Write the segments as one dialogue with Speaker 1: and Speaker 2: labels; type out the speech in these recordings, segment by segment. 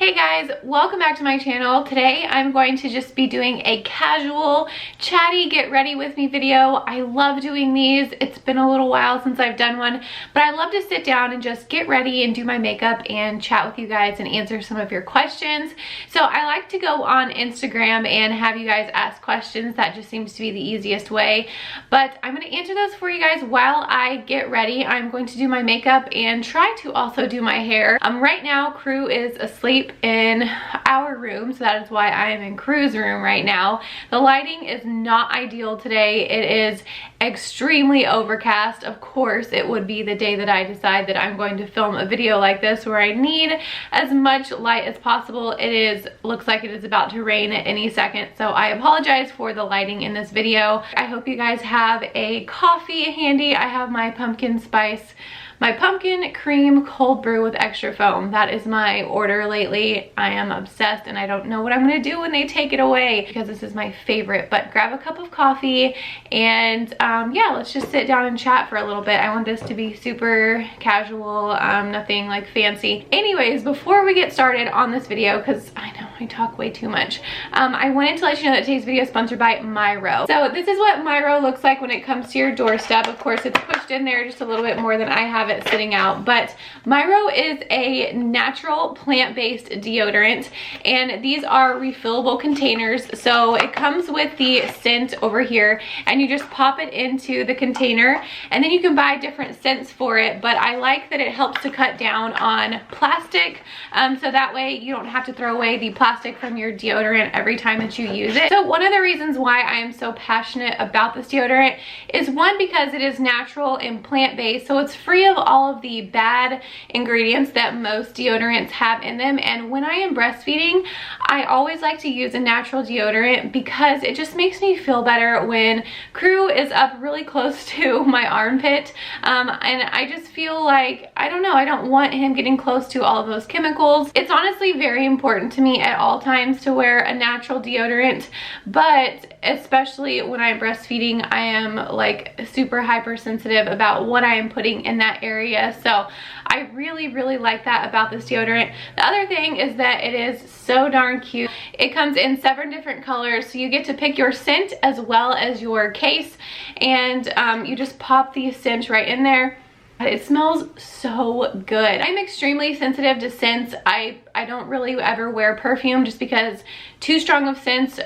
Speaker 1: Hey guys, welcome back to my channel. Today I'm going to just be doing a casual, chatty, get ready with me video. I love doing these. It's been a little while since I've done one, but I love to sit down and just get ready and do my makeup and chat with you guys and answer some of your questions. So I like to go on Instagram and have you guys ask questions. That just seems to be the easiest way. But I'm going to answer those for you guys while I get ready. I'm going to do my makeup and try to also do my hair. Right now, Crew is asleep in our room, so that is why I am in Crew's room right now. The lighting is not ideal today. It is extremely overcast. Of course, it would be the day that I decide that I'm going to film a video like this where I need as much light as possible. Looks like it is about to rain at any second, so I apologize for the lighting in this video. I hope you guys have a coffee handy. I have my pumpkin cream cold brew with extra foam. That is my order lately. I am obsessed and I don't know what I'm gonna do when they take it away because this is my favorite. But grab a cup of coffee and yeah, let's just sit down and chat for a little bit. I want this to be super casual, nothing like fancy. Anyways, before we get started on this video, because I know I talk way too much, I wanted to let you know that today's video is sponsored by Myro. So this is what Myro looks like when it comes to your doorstep. Of course, it's pushed in there just a little bit more than I have it sitting out, but Myro is a natural plant-based deodorant, and these are refillable containers. So it comes with the scent over here, and you just pop it into the container, and then you can buy different scents for it. But I like that it helps to cut down on plastic, so that way you don't have to throw away the plastic from your deodorant every time that you use it. So one of the reasons why I am so passionate about this deodorant is, one, because it is natural and plant-based, so it's free of all of the bad ingredients that most deodorants have in them. And when I am breastfeeding, I always like to use a natural deodorant because it just makes me feel better when Crew is up really close to my armpit, and I just feel like, I don't know, I don't want him getting close to all of those chemicals. It's honestly very important to me at all times to wear a natural deodorant, but especially when I'm breastfeeding, I am like super hypersensitive about what I am putting in that area. So I really like that about this deodorant. The other thing is that it is so darn cute. It comes in 7 different colors, so you get to pick your scent as well as your case, and you just pop the scent right in there. It smells so good. I'm extremely sensitive to scents. I don't really ever wear perfume just because too strong of scents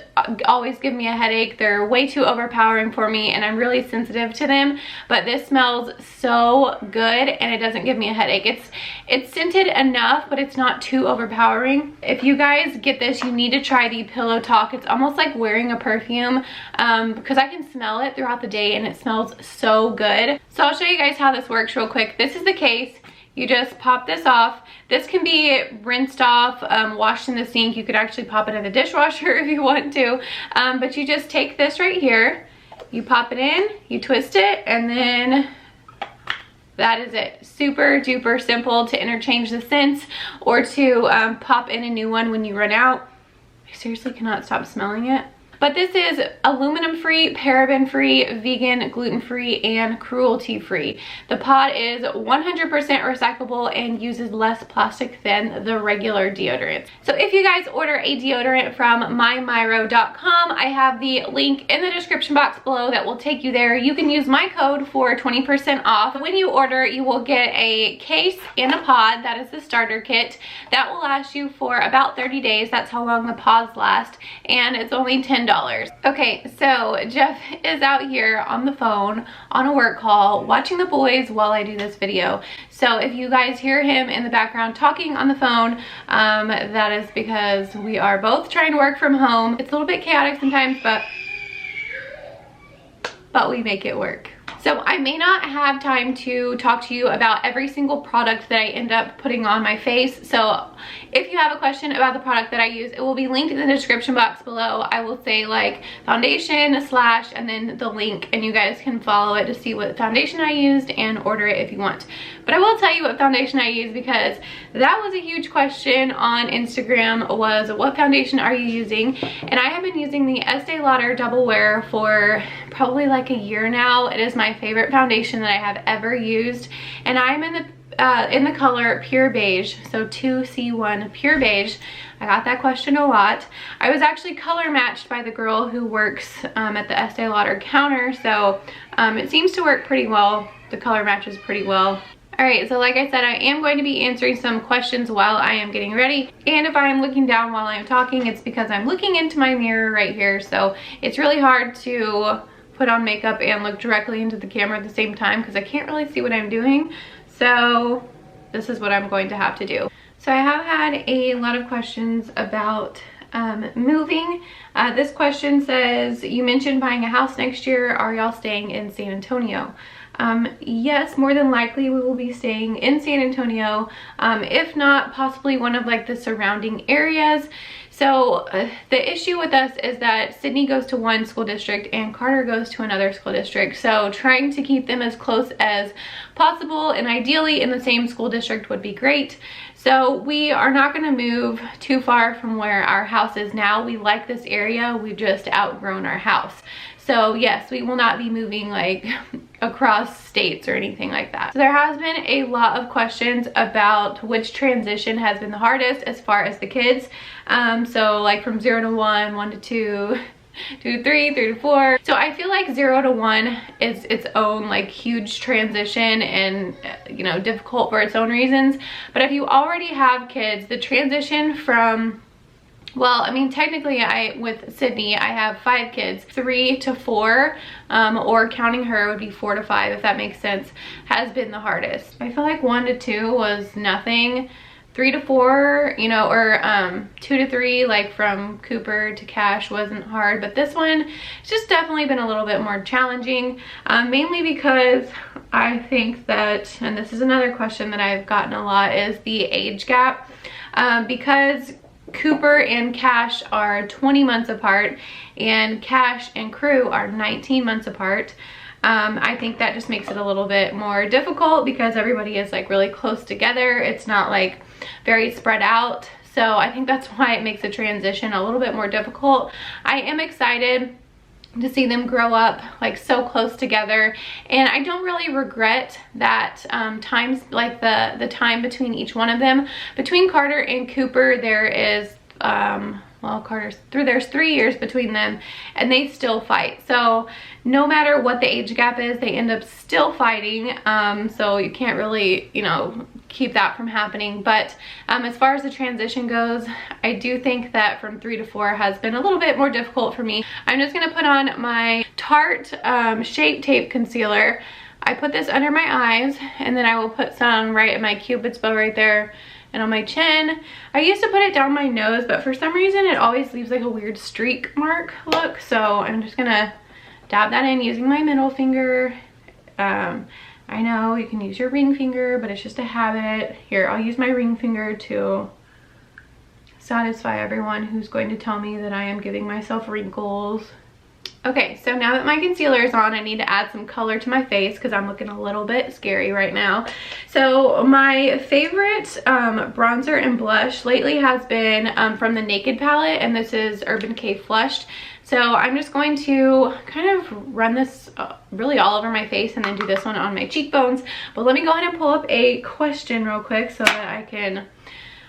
Speaker 1: always give me a headache. They're way too overpowering for me, and I'm really sensitive to them. But this smells so good and it doesn't give me a headache. It's scented enough, but it's not too overpowering. If you guys get this, you need to try the Pillow Talk. It's almost like wearing a perfume, because I can smell it throughout the day and it smells so good. So I'll show you guys how this works real quick. This is the case. You just pop this off. This can be rinsed off, washed in the sink. You could actually pop it in the dishwasher if you want to. But you just take this right here, you pop it in, you twist it, and then that is it. Super duper simple to interchange the scents or to pop in a new one when you run out. I seriously cannot stop smelling it. But this is aluminum-free, paraben-free, vegan, gluten-free, and cruelty-free. The pod is 100% recyclable and uses less plastic than the regular deodorants. So if you guys order a deodorant from mymyro.com, I have the link in the description box below that will take you there. You can use my code for 20% off. When you order, you will get a case and a pod. That is the starter kit. That will last you for about 30 days. That's how long the pods last, and it's only $10. Okay, so Jeff is out here on the phone on a work call watching the boys while I do this video. So if you guys hear him in the background talking on the phone, that is because we are both trying to work from home. It's a little bit chaotic sometimes, but we make it work. So I may not have time to talk to you about every single product that I end up putting on my face. So if you have a question about the product that I use, it will be linked in the description box below. I will say like foundation slash and then the link, and you guys can follow it to see what foundation I used and order it if you want. But I will tell you what foundation I use, because that was a huge question on Instagram, was what foundation are you using? And I have been using the Estee Lauder Double Wear for probably like a year now. It is my favorite foundation that I have ever used, and I'm in the in the color Pure Beige, so 2C1 Pure Beige. I got that question a lot. I was actually color matched by the girl who works at the Estee Lauder counter, so it seems to work pretty well. The color matches pretty well. Alright, so like I said, I am going to be answering some questions while I am getting ready. And if I am looking down while I am talking, it's because I'm looking into my mirror right here. So it's really hard to put on makeup and look directly into the camera at the same time because I can't really see what I'm doing. So this is what I'm going to have to do. So I have had a lot of questions about moving. This question says, you mentioned buying a house next year. Are y'all staying in San Antonio? Yes, more than likely we will be staying in San Antonio, if not possibly one of like the surrounding areas. So the issue with us is that Sydney goes to one school district and Carter goes to another school district. So trying to keep them as close as possible and ideally in the same school district would be great. So we are not going to move too far from where our house is now. We like this area. We've just outgrown our house. So yes, we will not be moving like across states or anything like that. So there has been a lot of questions about which transition has been the hardest as far as the kids. So like from 0 to 1, 1 to 2, 2 to 3, 3 to 4. So I feel like 0 to 1 is its own like huge transition and you know, difficult for its own reasons. But if you already have kids, the transition from, well, I mean, technically with Sydney, I have 5 kids. 3 to 4, or counting her would be 4 to 5, if that makes sense, has been the hardest. I feel like 1 to 2 was nothing. 3 to 4, you know, or 2 to 3, like from Cooper to Cash wasn't hard. But this one, it's just definitely been a little bit more challenging, mainly because I think that, and this is another question that I've gotten a lot, is the age gap. Because Cooper and Cash are 20 months apart and Cash and Crew are 19 months apart. I think that just makes it a little bit more difficult because everybody is like really close together. It's not like very spread out. So I think that's why it makes the transition a little bit more difficult. I am excited to see them grow up like so close together, and I don't really regret that times like the time between each one of them. Between Carter and Cooper there is well, there's 3 years between them and they still fight. So no matter what the age gap is, they end up still fighting. So you can't really, you know, keep that from happening. But as far as the transition goes, I do think that from 3 to 4 has been a little bit more difficult for me. I'm just gonna put on my Tarte Shape Tape Concealer. I put this under my eyes and then I will put some right at my Cupid's bow right there and on my chin. I used to put it down my nose, but for some reason it always leaves like a weird streak mark look. So I'm just gonna dab that in using my middle finger. I know you can use your ring finger, but it's just a habit. Here, I'll use my ring finger to satisfy everyone who's going to tell me that I am giving myself wrinkles. Okay, so now that my concealer is on, I need to add some color to my face because I'm looking a little bit scary right now. So my favorite bronzer and blush lately has been from the Naked palette, and this is Urban Decay Flushed. So I'm just going to kind of run this really all over my face and then do this one on my cheekbones. But let me go ahead and pull up a question real quick so that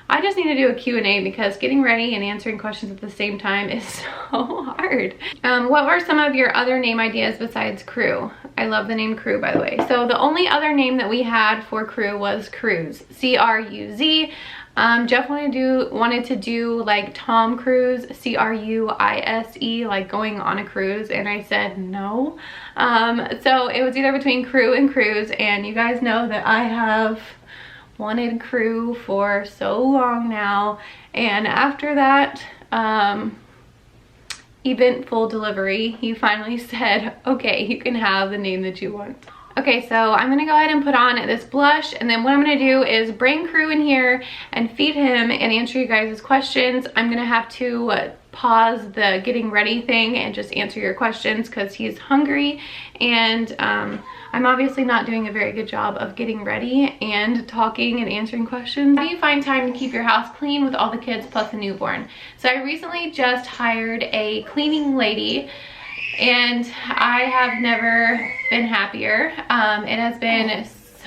Speaker 1: I just need to do a Q&A because getting ready and answering questions at the same time is so hard. What were some of your other name ideas besides Crew? I love the name Crew, by the way. So the only other name that we had for Crew was Cruise, C-R-U-Z. Jeff wanted to do like Tom Cruise, C-R-U-I-S-E, like going on a cruise, and I said no. So it was either between Crew and Cruise, and you guys know that I have wanted Crew for so long now, and after that eventful delivery, he finally said, okay, you can have the name that you want. Okay, so I'm gonna go ahead and put on this blush, and then what I'm gonna do is bring Crew in here and feed him and answer you guys' questions. I'm gonna have to pause the getting ready thing and just answer your questions because he's hungry, and I'm obviously not doing a very good job of getting ready and talking and answering questions. How do you find time to keep your house clean with all the kids plus a newborn? So I recently just hired a cleaning lady, and I have never been happier. It has been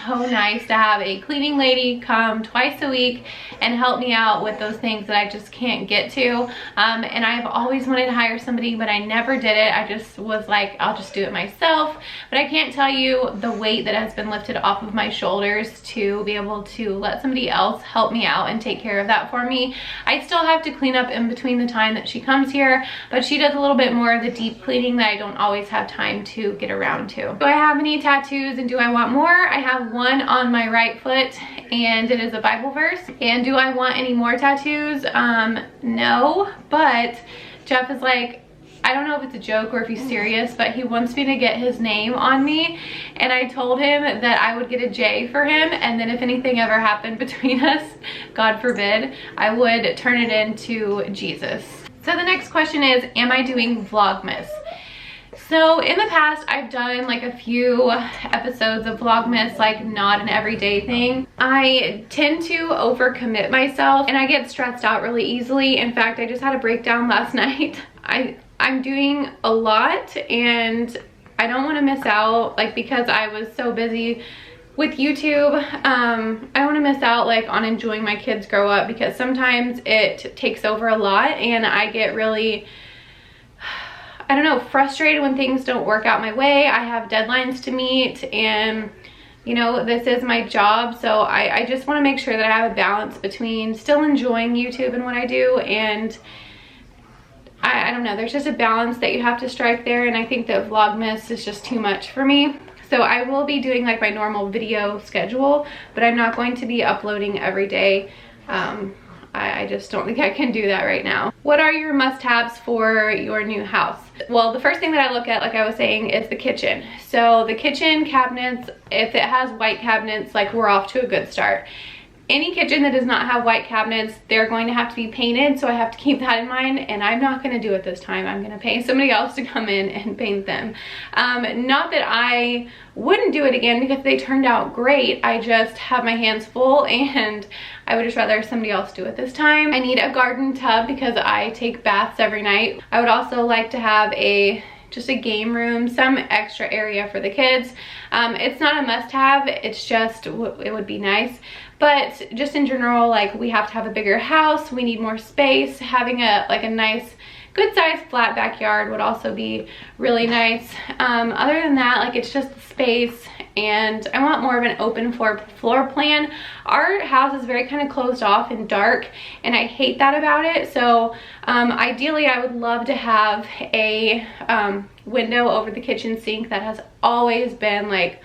Speaker 1: so nice to have a cleaning lady come twice a week and help me out with those things that I just can't get to. And I've always wanted to hire somebody, but I never did it. I just was like, I'll just do it myself. But I can't tell you the weight that has been lifted off of my shoulders to be able to let somebody else help me out and take care of that for me. I still have to clean up in between the time that she comes here, but she does a little bit more of the deep cleaning that I don't always have time to get around to. Do I have any tattoos and do I want more? I have one on my right foot and it is a Bible verse. And do I want any more tattoos? No, but Jeff is like, I don't know if it's a joke or if he's serious, but he wants me to get his name on me. And I told him that I would get a J for him. And then if anything ever happened between us, God forbid, I would turn it into Jesus. So the next question is, am I doing Vlogmas? So in the past, I've done like a few episodes of Vlogmas, like not an everyday thing. I tend to overcommit myself and I get stressed out really easily. In fact, I just had a breakdown last night. I'm doing a lot and I don't want to miss out, like, because I was so busy with YouTube. I don't want to miss out like on enjoying my kids grow up, because sometimes it takes over a lot and I get really, I don't know, frustrated when things don't work out my way. I have deadlines to meet and, you know, this is my job. So I just want to make sure that I have a balance between still enjoying YouTube and what I do, and I don't know, there's just a balance that you have to strike there, and I think that Vlogmas is just too much for me. So I will be doing like my normal video schedule, but I'm not going to be uploading every day. I just don't think I can do that right now. What are your must-haves for your new house? Well, the first thing that I look at, like I was saying, is the kitchen. So the kitchen cabinets, if it has white cabinets, like, we're off to a good start. Any kitchen that does not have white cabinets, they're going to have to be painted, so I have to keep that in mind, and I'm not going to do it this time. I'm going to pay somebody else to come in and paint them. Not that I wouldn't do it again, because they turned out great. I just have my hands full and I would just rather somebody else do it this time. I need a garden tub because I take baths every night. I would also like to have just a game room, some extra area for the kids. It's not a must-have, it's just, it would be nice. But just in general, like, we have to have a bigger house, we need more space. Having a nice, good sized flat backyard would also be really nice. Other than that, like, it's just the space, and I want more of an open floor plan. Our house is very kind of closed off and dark, and I hate that about it. So ideally I would love to have a window over the kitchen sink. That has always been, like,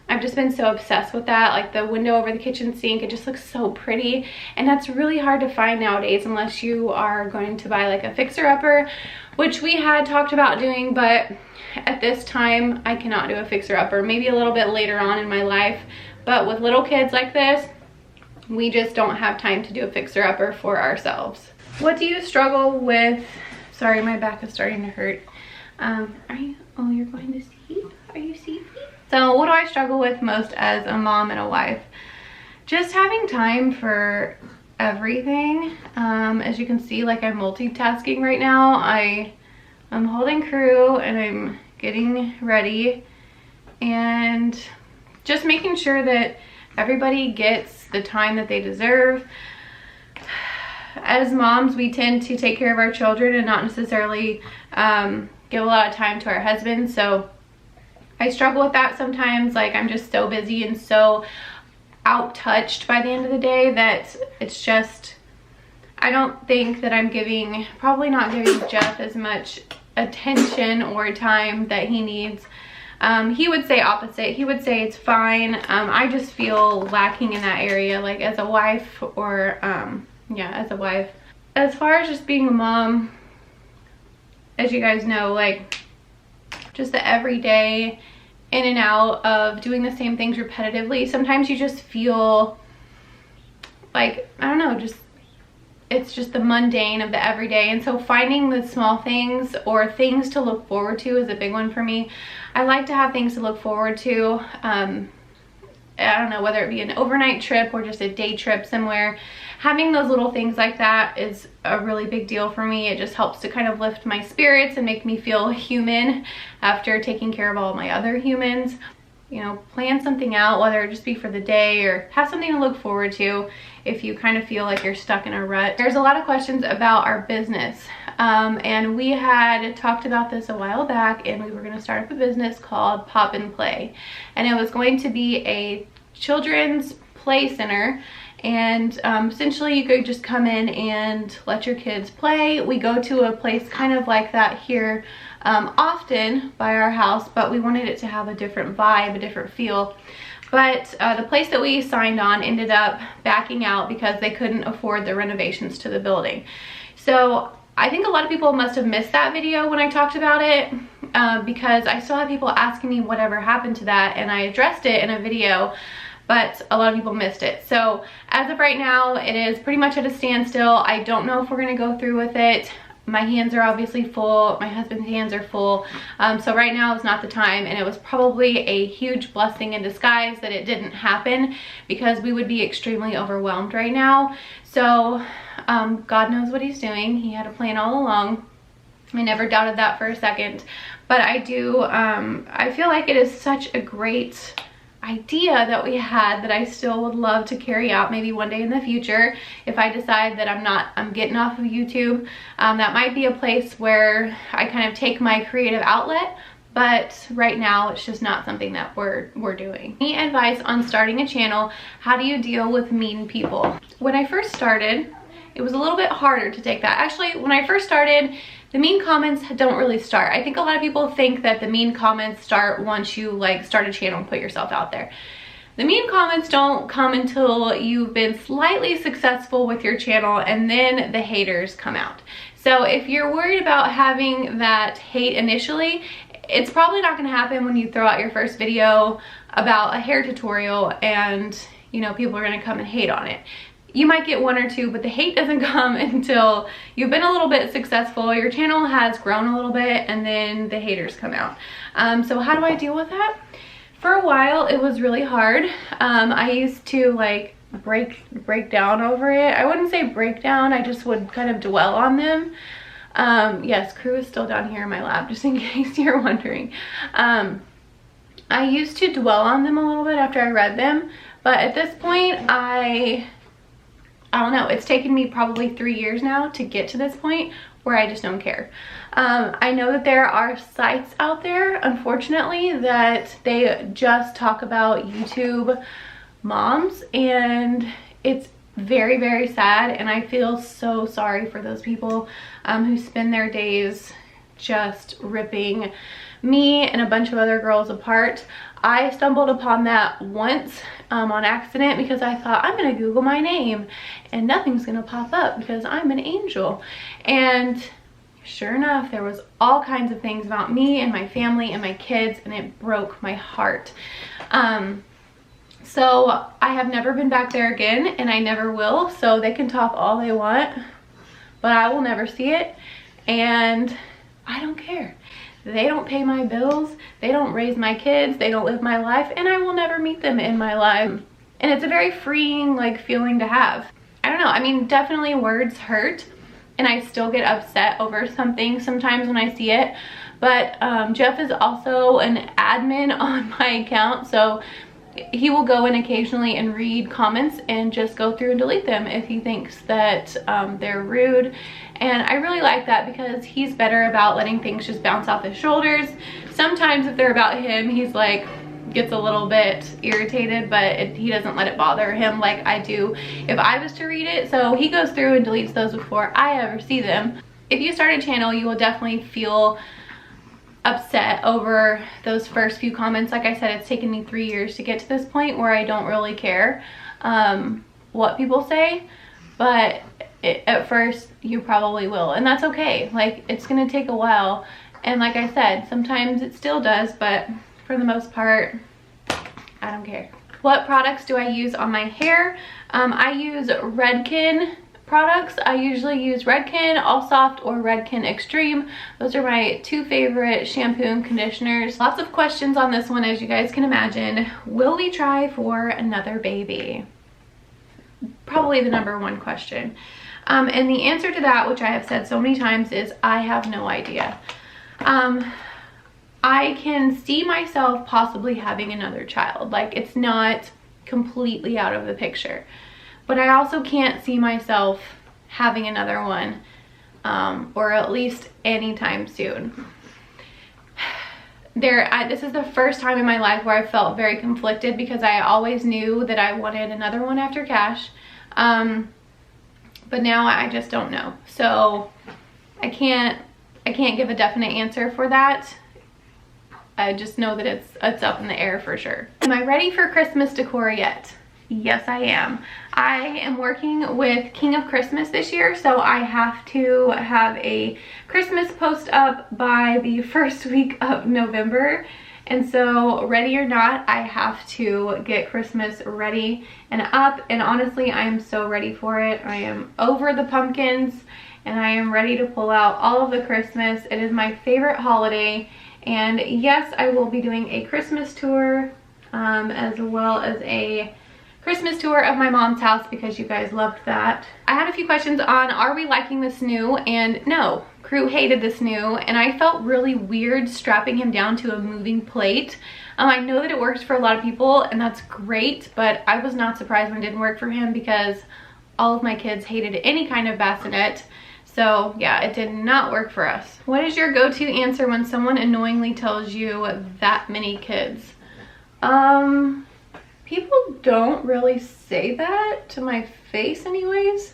Speaker 1: I've just been so obsessed with that, like the window over the kitchen sink. It just looks so pretty, and that's really hard to find nowadays unless you are going to buy like a fixer-upper, which we had talked about doing, but at this time I cannot do a fixer-upper. Maybe a little bit later on in my life, but with little kids like this, we just don't have time to do a fixer-upper for ourselves. What do you struggle with? Sorry, my back is starting to hurt. Oh, you're going to sleep? Are you sleepy? So what do I struggle with most as a mom and a wife? Just having time for everything. As you can see, like, I'm multitasking right now. I'm holding crew and I'm getting ready and just making sure that everybody gets the time that they deserve. As moms, we tend to take care of our children and not necessarily give a lot of time to our husbands. So I struggle with that sometimes. Like, I'm just so busy and so out-touched by the end of the day that it's just, I don't think that I'm probably not giving Jeff as much attention or time that he needs. He would say opposite. He would say it's fine. I just feel lacking in that area, like, as a wife, or yeah, as a wife. As far as just being a mom, as you guys know, like, just the everyday in and out of doing the same things repetitively, sometimes you just feel like, I don't know, it's just the mundane of the everyday. And so finding the small things or things to look forward to is a big one for me. I like to have things to look forward to. I don't know, whether it be an overnight trip or just a day trip somewhere. Having those little things like that is a really big deal for me. It just helps to kind of lift my spirits and make me feel human after taking care of all my other humans. you know, plan something out, whether it just be for the day or have something to look forward to if you kind of feel like you're stuck in a rut. There's a lot of questions about our business. And we had talked about this a while back, and we were going to start up a business called Pop and Play. And it was going to be a children's play center. And essentially you could just come in and let your kids play. We go to a place kind of like that here often by our house, but we wanted it to have a different vibe, a different feel. But the place that we signed on ended up backing out because they couldn't afford the renovations to the building. So I think a lot of people must have missed that video when I talked about it, because I still have people asking me whatever happened to that, and I addressed it in a video, but a lot of people missed it. So as of right now, it is pretty much at a standstill. I don't know if we're gonna go through with it. My hands are obviously full, my husband's hands are full, so right now is not the time, and it was probably a huge blessing in disguise that it didn't happen, because we would be extremely overwhelmed right now. So God knows what he's doing. He had a plan all along. I never doubted that for a second, but I do, I feel like it is such a great idea that we had that I still would love to carry out maybe one day in the future. If I decide that I'm getting off of YouTube, that might be a place where I kind of take my creative outlet, but right now it's just not something that we're doing. Any advice on starting a channel? How do you deal with mean people? When I first started, it was a little bit harder to take that. Actually, when I first started, the mean comments don't really start. I think a lot of people think that the mean comments start once you like start a channel and put yourself out there. The mean comments don't come until you've been slightly successful with your channel, and then the haters come out. So if you're worried about having that hate initially, it's probably not gonna happen when you throw out your first video about a hair tutorial and, you know, people are gonna come and hate on it. You might get one or two, but the hate doesn't come until you've been a little bit successful, your channel has grown a little bit, and then the haters come out. So how do I deal with that? For a while, it was really hard. I used to like break down over it. I wouldn't say break down, I just would kind of dwell on them. Yes, crew is still down here in my lab, just in case you're wondering. I used to dwell on them a little bit after I read them, but at this point, I don't know, it's taken me probably 3 years now to get to this point where I just don't care. I know that there are sites out there, unfortunately, that they just talk about YouTube moms, and it's very, very sad, and I feel so sorry for those people who spend their days just ripping me and a bunch of other girls apart. I stumbled upon that once on accident because I thought, I'm gonna Google my name and nothing's gonna pop up because I'm an angel. And sure enough, there was all kinds of things about me and my family and my kids, and it broke my heart. So I have never been back there again, and I never will, so they can talk all they want, but I will never see it, and I don't care. They don't pay my bills, they don't raise my kids, they don't live my life, and I will never meet them in my life. And it's a very freeing like feeling to have. I don't know, I mean, definitely words hurt, and I still get upset over something sometimes when I see it, but Jeff is also an admin on my account, so he will go in occasionally and read comments and just go through and delete them if he thinks that they're rude. And I really like that because he's better about letting things just bounce off his shoulders. Sometimes if they're about him, he's like, gets a little bit irritated, but he doesn't let it bother him like I do if I was to read it. So he goes through and deletes those before I ever see them. If you start a channel, you will definitely feel upset over those first few comments. Like I said, it's taken me 3 years to get to this point where I don't really care what people say, but at first you probably will, and that's okay. Like, it's gonna take a while, and like I said, sometimes it still does, but for the most part, I don't care. What products do I use on my hair? I use Redken products. I usually use Redken All Soft or Redken Extreme. Those are my two favorite shampoo and conditioners. Lots of questions on this one, as you guys can imagine. Will we try for another baby? Probably the #1 question. And the answer to that, which I have said so many times, is I have no idea. I can see myself possibly having another child. Like, it's not completely out of the picture. But I also can't see myself having another one, or at least anytime soon. This is the first time in my life where I felt very conflicted, because I always knew that I wanted another one after Cash. But now I just don't know. So I can't give a definite answer for that. I just know that it's up in the air for sure. Am I ready for Christmas decor yet? Yes, I am. I am working with King of Christmas this year, so I have to have a Christmas post up by the first week of November. And so, ready or not, I have to get Christmas ready and up. And honestly, I am so ready for it. I am over the pumpkins, and I am ready to pull out all of the Christmas. It is my favorite holiday. And yes, I will be doing a Christmas tour, as well as a Christmas tour of my mom's house, because you guys loved that. I had a few questions on, are we liking this new? And no, Crew hated this new, and I felt really weird strapping him down to a moving plate. I know that it works for a lot of people, and that's great, but I was not surprised when it didn't work for him, because all of my kids hated any kind of bassinet. So yeah, it did not work for us. What is your go-to answer when someone annoyingly tells you that many kids? People don't really say that to my face anyways.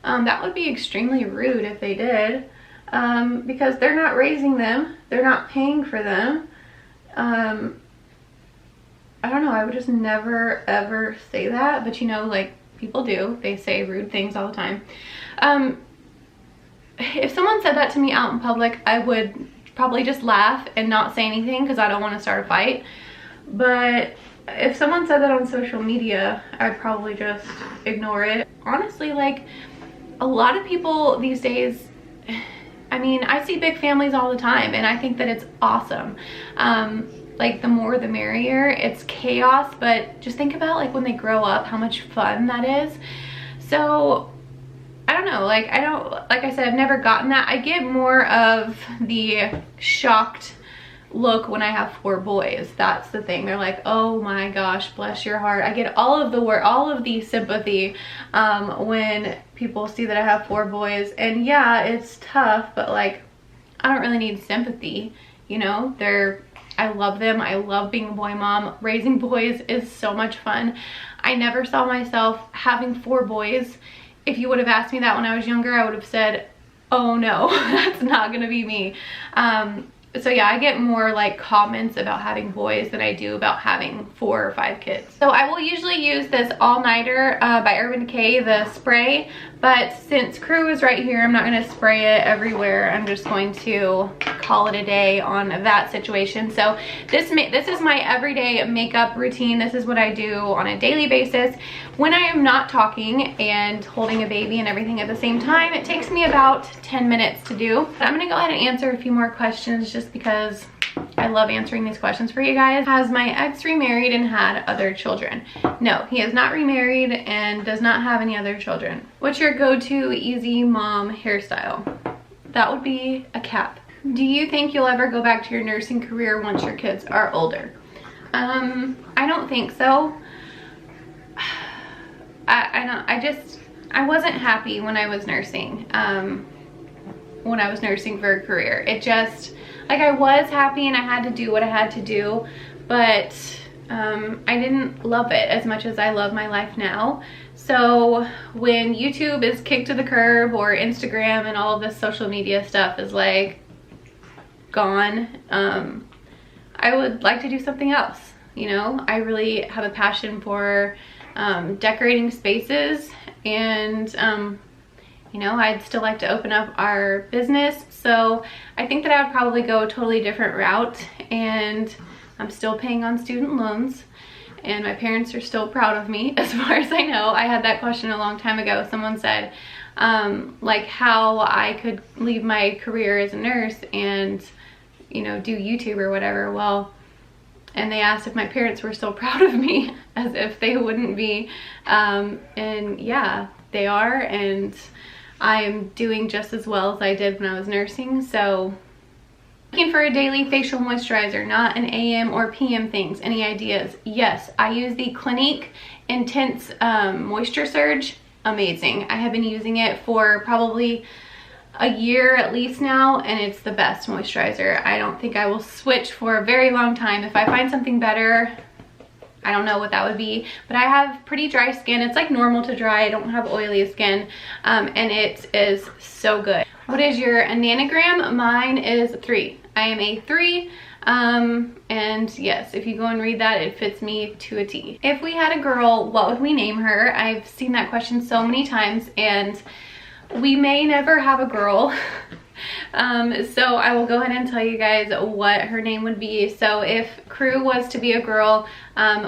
Speaker 1: That would be extremely rude if they did, because they're not raising them. They're not paying for them. I don't know, I would just never ever say that, but you know, like, people do. They say rude things all the time. If someone said that to me out in public, I would probably just laugh and not say anything, because I don't want to start a fight. But if someone said that on social media, I'd probably just ignore it. Honestly, like, a lot of people these days, I mean, I see big families all the time, and I think that it's awesome. Like, the more the merrier. It's chaos, but just think about, like, when they grow up, how much fun that is. So I don't know, like, like I said, I've never gotten that. I get more of the shocked look when I have 4 boys. That's the thing. They're like, oh my gosh, bless your heart. I get all of the sympathy when people see that I have 4 boys. And yeah, it's tough, but like, I don't really need sympathy, you know? I love them. I love being a boy mom. Raising boys is so much fun. I never saw myself having 4 boys. If you would have asked me that when I was younger, I would have said, oh no, that's not gonna be me. So yeah, I get more like comments about having boys than I do about having 4 or 5 kids. So I will usually use this All Nighter by Urban Decay, the spray, but since Crew is right here, I'm not gonna spray it everywhere. I'm just going to call it a day on that situation. So this is my everyday makeup routine. This is what I do on a daily basis. When I am not talking and holding a baby and everything at the same time, it takes me about 10 minutes to do. But I'm gonna go ahead and answer a few more questions just because I love answering these questions for you guys. Has my ex remarried and had other children? No, he is not remarried and does not have any other children. What's your go-to easy mom hairstyle? That would be a cap. Do you think you'll ever go back to your nursing career once your kids are older? I don't think so. I wasn't happy when I was nursing. When I was nursing for a career. It just, like, I was happy and I had to do what I had to do, but I didn't love it as much as I love my life now. So when YouTube is kicked to the curb, or Instagram and all of this social media stuff is like gone, I would like to do something else. You know, I really have a passion for decorating spaces, and you know, I'd still like to open up our business. So I think that I would probably go a totally different route, and I'm still paying on student loans, and my parents are still proud of me as far as I know. I had that question a long time ago. Someone said like how I could leave my career as a nurse and, you know, do YouTube or whatever. Well, and they asked if my parents were still proud of me, as if they wouldn't be. And yeah, they are, and I am doing just as well as I did when I was nursing. So Looking for a daily facial moisturizer, not an AM or PM things. Any ideas? Yes, I use the Clinique Intense Moisture Surge. Amazing. I have been using it for probably a year at least now, and it's the best moisturizer. I don't think I will switch for a very long time. If I find something better, I don't know what that would be, but I have pretty dry skin. It's like normal to dry. I don't have oily skin, and it is so good. What is your nanogram? Mine is 3. I am a 3. And yes, if you go and read that, it fits me to a T. If we had a girl, what would we name her? I've seen that question so many times, and we may never have a girl. So I will go ahead and tell you guys what her name would be. So if Crew was to be a girl,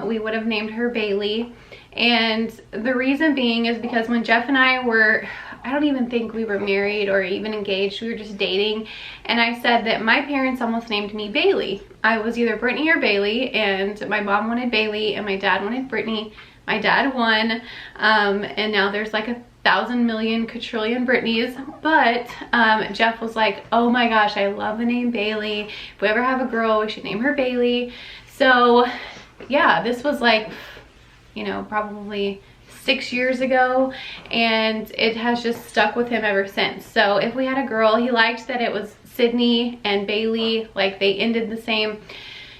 Speaker 1: we would have named her Bailey. And the reason being is because when Jeff and I were, I don't even think we were married or even engaged, we were just dating, and I said that my parents almost named me Bailey. I was either Brittany or Bailey, and my mom wanted Bailey and my dad wanted Brittany. My dad won, and now there's like 1,000 million quadrillion Brittany's. But Jeff was like, oh my gosh, I love the name Bailey. If we ever have a girl, we should name her Bailey. So yeah, this was like, you know, probably 6 years ago, and it has just stuck with him ever since. So if we had a girl, he liked that it was Sydney and Bailey, like they ended the same.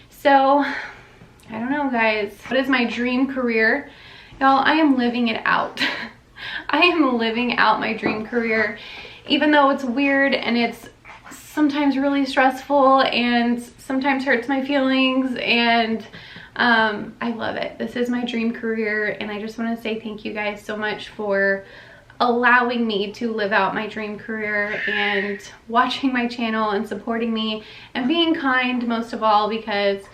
Speaker 1: So I don't know, guys. What is my dream career? Y'all, I am living it out. I am living out my dream career, even though it's weird and it's sometimes really stressful and sometimes hurts my feelings, and I love it. This is my dream career, and I just want to say thank you guys so much for allowing me to live out my dream career and watching my channel and supporting me and being kind, most of all, because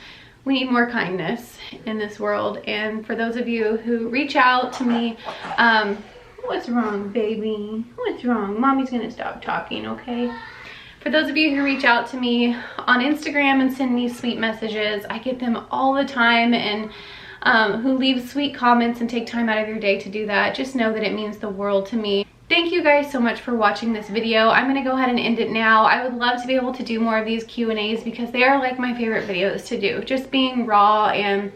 Speaker 1: we need more kindness in this world. And for those of you who reach out to me, what's wrong, baby? What's wrong? Mommy's gonna stop talking, okay? For those of you who reach out to me on Instagram and send me sweet messages, I get them all the time, and who leave sweet comments and take time out of your day to do that, just know that it means the world to me. Thank you guys so much for watching this video. I'm gonna go ahead and end it now. I would love to be able to do more of these Q&As because they are like my favorite videos to do. Just being raw and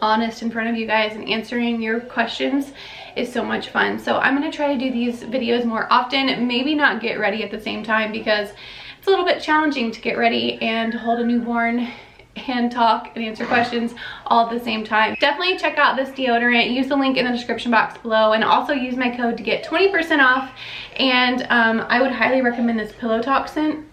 Speaker 1: honest in front of you guys and answering your questions is so much fun. So I'm gonna try to do these videos more often, maybe not get ready at the same time because it's a little bit challenging to get ready and hold a newborn and talk and answer questions all at the same time. Definitely check out this deodorant. Use the link in the description box below, and also use my code to get 20% off. And I would highly recommend this Pillow Talk scent.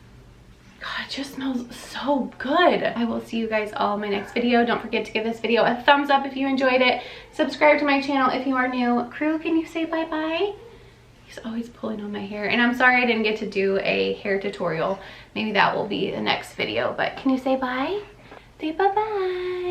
Speaker 1: God, it just smells so good. I will see you guys all in my next video. Don't forget to give this video a thumbs up if you enjoyed it. Subscribe to my channel if you are new. Crew, can you say bye-bye? He's always pulling on my hair. And I'm sorry I didn't get to do a hair tutorial. Maybe that will be the next video. But can you say bye? Say bye-bye.